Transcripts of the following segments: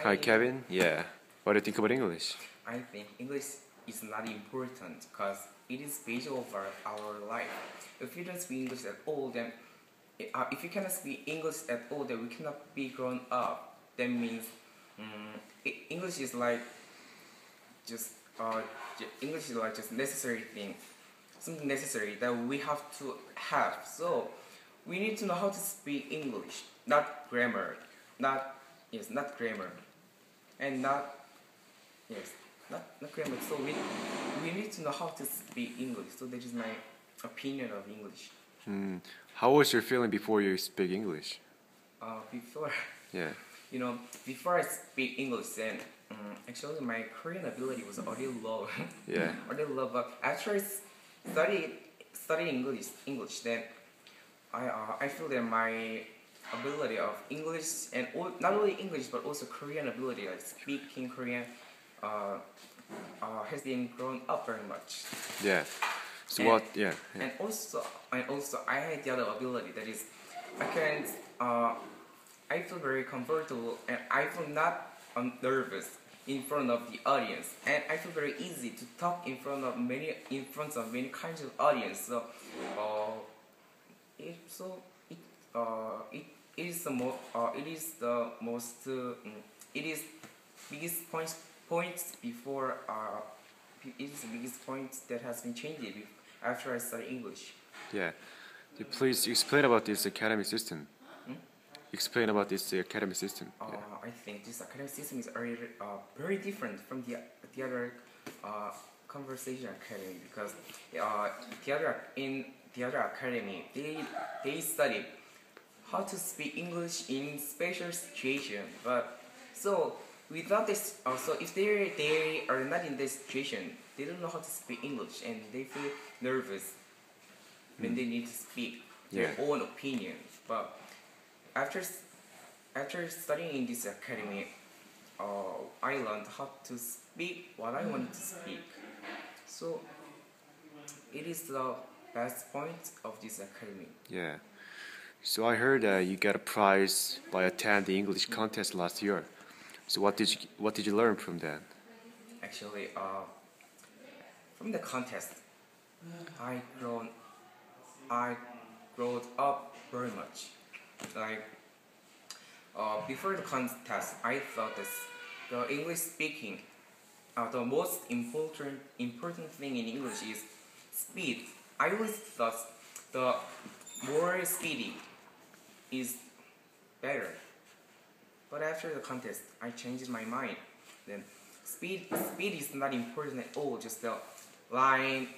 Hi, Kevin. Yeah. What do you think about English? I think English is not important because it is base of our life. If you don't speak English at all, then if you cannot speak English at all, then we cannot be grown up. That means English is like just English is like just necessary thing, something necessary that we have to have. So we need to know how to speak English, not grammar, not grammar, and not yes, not grammar. So we need to know how to speak English. So that is my opinion of English. How was your feeling before you speak English? Before Yeah. before I speak English, then actually my Korean ability was already low. Yeah. Already low, but after I study English, then I feel that my ability of English and not only English but also Korean ability, like speaking Korean, has been grown up very much. Yeah. So And- what? Yeah. Yeah. And also I had the other ability, that is I can I feel very comfortable and I feel not nervous in front of the audience, and I feel very easy to talk in front of many kinds of audience. So it so it is the most it is biggest points before it is the biggest point that has been changed after I study English. Yeah. Please explain about this academic system. Explain about this academic system. Yeah. I think this academic system is very different from the other conversation academy, because the other academy they study how to speak English in special situation. But so without this, so if they are not in this situation, they don't know how to speak English and they feel nervous when they need to speak their Yeah. own opinion. But after studying in this academy, I learned how to speak what I wanted to speak. So it is the best point of this academy. Yeah. So I heard you got a prize by attending the English contest last year. So what did you learn from that? Actually, from the contest, I grown I growed up very much. Like before the contest, I thought this the English speaking, the most important thing in English is speed. I always thought the more speedy is better. But after the contest, I changed my mind. Then speed is not important at all. Just the line,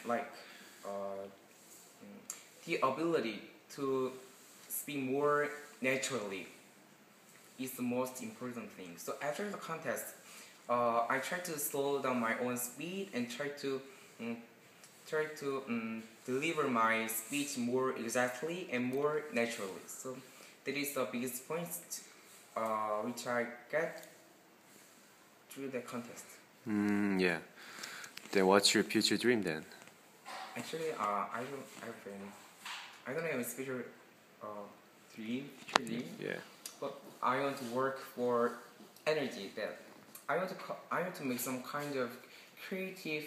like the ability to speak more naturally is the most important thing. So after the contest, I tried to slow down my own speed and try to deliver my speech more exactly and more naturally. So that is the biggest point which I get through the contest. Yeah. Then what's your future dream then? Actually, I don't have a special future dream, Yeah. but I want to work for energy. That I want to make some kind of creative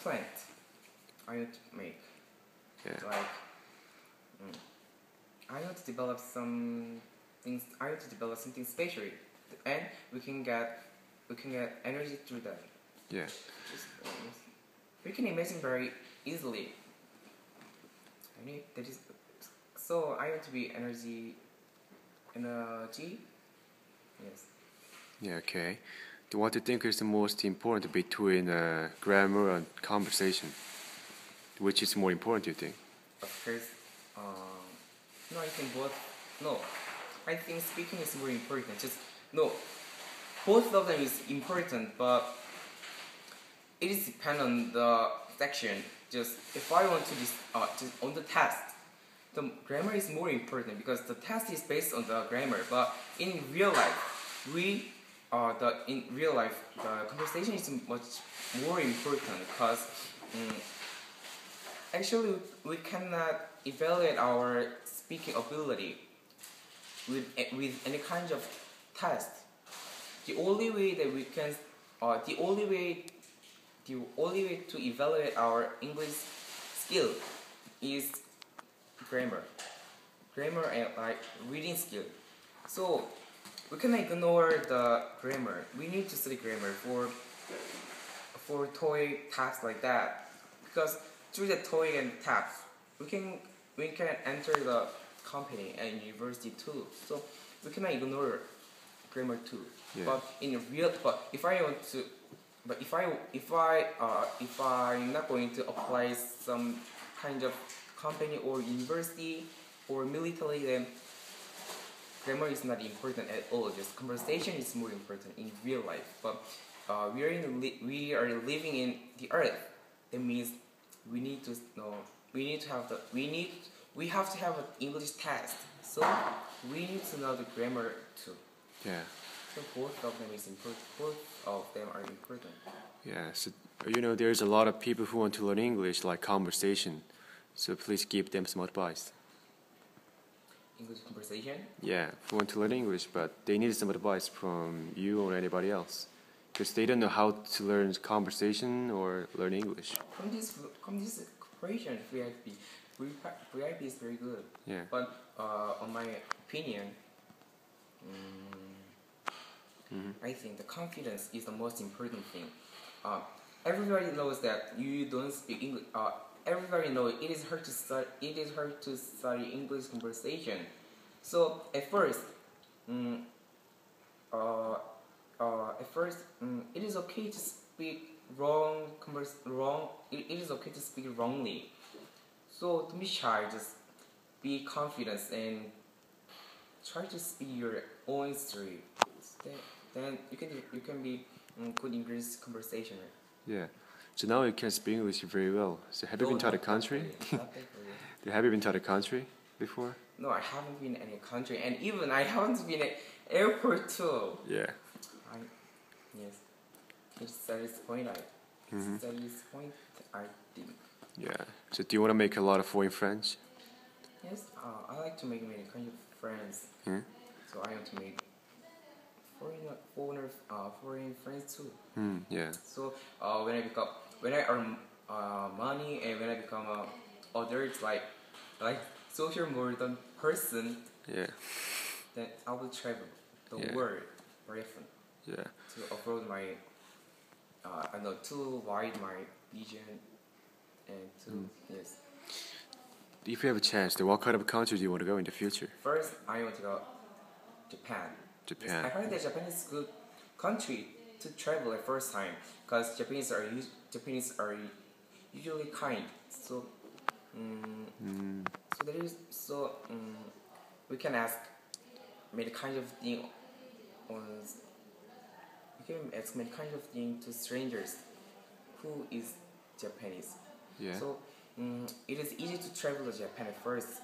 plant. I want to make Yeah. like I want to develop some things. I want to develop something special, and we can get energy through that. Yeah. Just, we can imagine very easily. That is, so I want to be energy. Yes. Yeah. Okay. Then what do you think is the most important between grammar and conversation? Which is more important, do you think? Of course. No, I think both. No, I think speaking is more important. Just no, both of them is important, but it is depend on the section. Just if I want to just on the test, the grammar is more important because the test is based on the grammar. But in real life, the conversation is much more important because actually we cannot evaluate our speaking ability with any kind of test. The only way that we can, the only way to evaluate our English skill is grammar and like reading skill. So we cannot ignore the grammar. We need to study grammar for TOEIC tasks like that, because through the TOEIC and tasks we can enter the company and university too. So we cannot ignore grammar too. Yeah. But if I'm not going to apply some kind of company or university or military, then grammar is not important at all. Just conversation is more important in real life. But we are living in the earth. That means we need to know. We have to have an English test. So we need to know the grammar too. Yeah. So both of them is important. Both of them are important. Yeah. So there's a lot of people who want to learn English, like conversation. So please give them some advice. English conversation? Yeah, who want to learn English, but they need some advice from you or anybody else, because they don't know how to learn conversation or learn English. From this cooperation, V.I.P is very good. Yeah. But on my opinion, I think the confidence is the most important thing. Everybody knows that you don't speak English. Everybody knows it is hard to study. It is hard to study English conversation. So at first, it is okay to speak It is okay to speak wrongly. So don't be shy. Just be confident and try to speak your own story. Then you can be good English conversation. Yeah. So now you can speak English very well. So have you been to the country? Have you been to the country before? No, I haven't been in any country, and even I haven't been at airport too. Yeah. Yes. It's disappointing. I think. Yeah. So do you want to make a lot of foreign friends? Yes. I like to make many kind of friends. Hmm? So I want to make foreign friends too. Yeah. So when I earn money and when I become adult, like social modern person, Yeah. then I will travel the Yeah. world very often Yeah. to upload my to widen my vision and to yes. If you have a chance, then what kind of country do you want to go in the future? First, I want to go Japan. Japan. Yes, I heard that Japan is a good country to travel at first time, because Japanese are usually kind. So we can ask many kind of thing to strangers who is Japanese. Yeah. So it is easy to travel to Japan at first.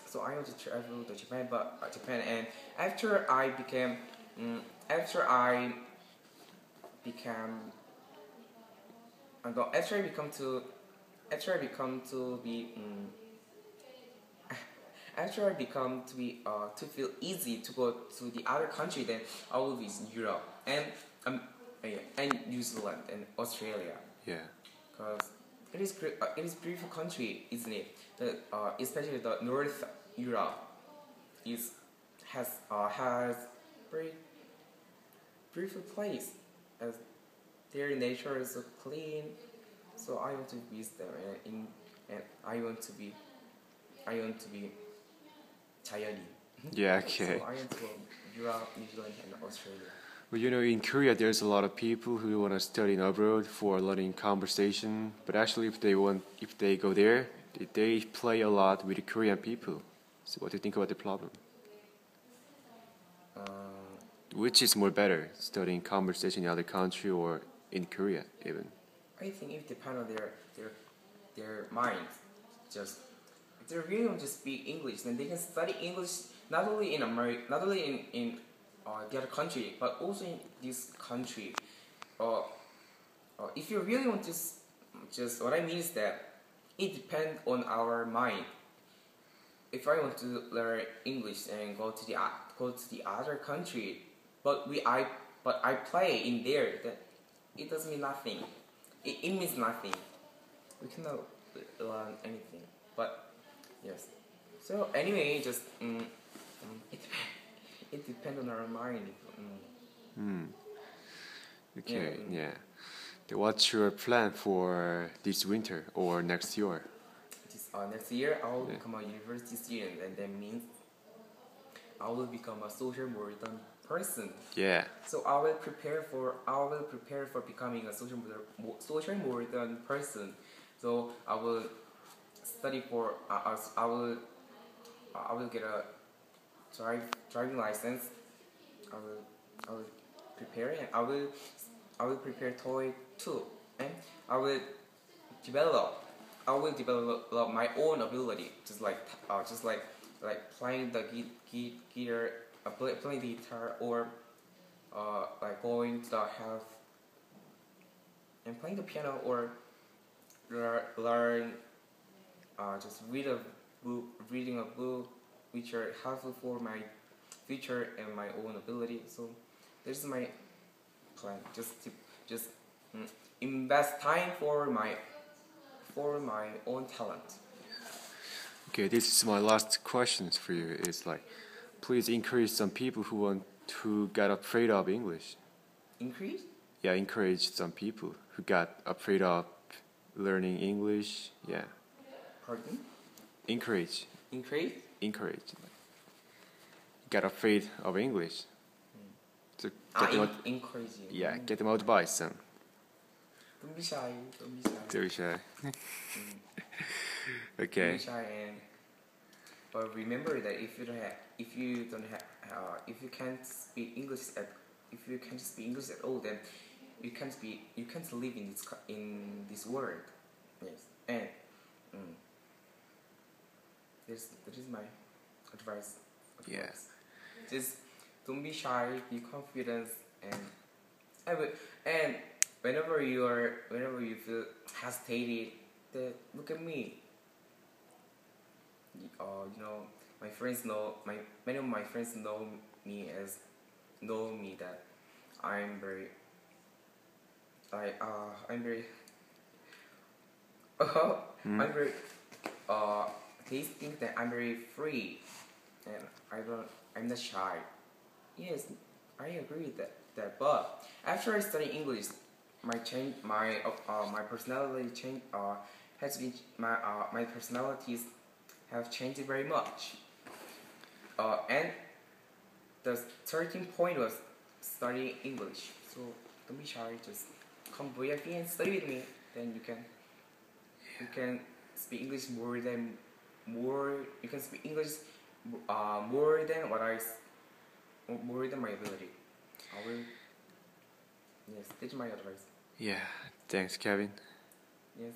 So I want to travel to Japan, and after I became to feel easy to go to the other country, then I will visit Europe and New Zealand and Australia. Yeah. Because it is great. It is beautiful country, isn't it? Especially the North Europe has very beautiful place, as their nature is so clean. So I want to visit them, and I want to be 자연인. Yeah. Okay. So I want to go Europe, New Zealand, and Australia. Well, in Korea, there's a lot of people who want to study abroad for learning conversation. But actually, if they go there, they play a lot with the Korean people. So, what do you think about the problem? Which is more better, studying conversation in other country or in Korea even? I think it depends on their minds. Just if they really want to speak English, then they can study English not only in America, not only in the other country, but also in this country. If you really want to, just what I mean is that it depends on our mind. if I want to learn English and go to the other country, but I play in there, then it doesn't mean nothing. It means nothing. We cannot learn anything. But yes. So anyway, just it depends on our mind. Okay, yeah. What's your plan for this winter or next year? Next year, I will become a university student, and that means I will become a social modern person. Yeah. So I will prepare for becoming a social modern person. So I will study for I will get a driving license. I will prepare, and I will prepare TOEIC too, and I will develop my own ability, just like playing the guitar, playing the guitar, or like going to the health and playing the piano, or learn just reading a book, which are helpful for my future and my own ability. So this is my plan. Just invest time for my own talent. Okay, this is my last questions for you. It's like, please encourage some people who got afraid of English. Increase? Yeah, encourage some people who got afraid of learning English. Yeah. Pardon? Encourage. Increase? Encourage. Got afraid of English. So encourage you. yeah, get them advice. Don't be shy. Don't be shy. Don't be shy. Okay. Don't be shy, but remember that if you can't speak English at all, then you can't live in this world. Yes, and that is my advice. Yeah. Just don't be shy, be confident, and whenever you feel hesitated, then look at me. Many of my friends know me that I'm very I'm very they think that I'm very free, and I'm not shy. Yes, I agree with that. But after I study English, my personality change has been my personalities have changed very much. And the starting point was studying English. So don't be shy. Just come V.I.P and study with me. Then you can speak English You can speak English more than my ability. I will. Yes, that's my advice. Yeah. Thanks, Kevin. Yes.